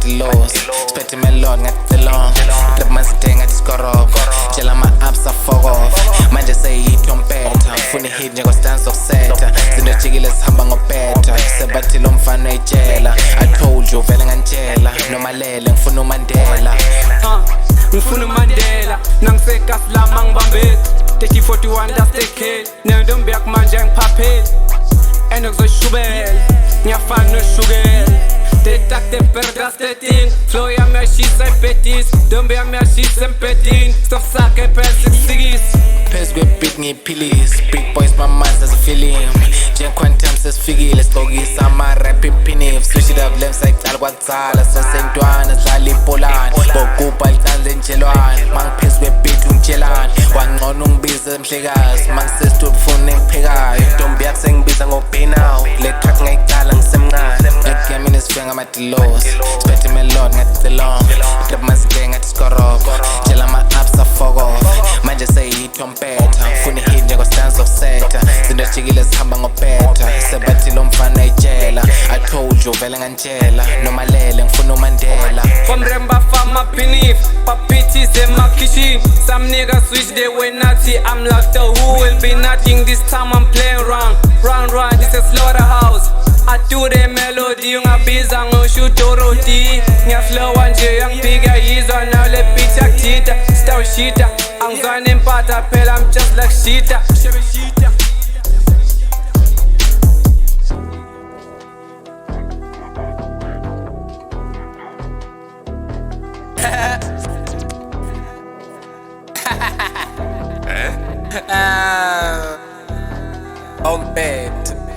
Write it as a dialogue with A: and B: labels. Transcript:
A: ngathi loss Spethe melon ngathi long Trap mazide ngathi skorop Tshela ama-ups a-fuck off Manje seyiyithompetha Ngifuna i-hit njengostance sokusetha Zinto ejikile zihamba ngopetha Sebathi lo mfana uyitshela I told you vele ngantshela Noma lele ngifuna uMandela
B: Ngifuna uMandela nangisekasi lama ngibambeli 3041 that's the kid nendombi yakumanje ngiphapheli enokuzoyishubela ngiyafana noshukela Detak the bird that's the thing Flow yami yashisa ibhedisi Ndombi yami yashisa embhedini Stop sakhe ephelisisikisi
A: Phezu kwe-beat ngiyiphilisi Big boys mamanzi azifilimu Njengequantum sesifikile sigqokisa ama-rap ipinif Switch it up lem sayicala kwakudzala Sasentwana sidlala ibholani Bogubha licanze njelwane Mangiphezu kwe-beat ungitshelani Wangcono ungibize mhlekazi Mangisesitude ufuna engiphekayo Ntombi yakho sengibiza ngobhinawu Le track ngayicala ngisemncane Track yami nesifika ngama-delos Spethe melon ngathi long Trap mazide ngathi skorop Tshela ama-ups a-fuck off Manje seyiyithompetha Ngifuna i-hit njengostance sokusetha Zinto ejikile zihamba ngopetha Sebathi lo mfana uyitshela I told you vele ngantshela Noma lele ngifuna uMandela
B: From fama beneath Papitis in my kitchen Some niggas switch they way naughty I'm locked up who will be nothing This time I'm playing wrong Run, this is slaughterhouse I do the melody ungabiza ngoshuto roti Ngiyaflowa nje yangiphika yizwa nayo le beat yakuthinta Stawushita angizwani empatha phela I'm just like shita
A: On bed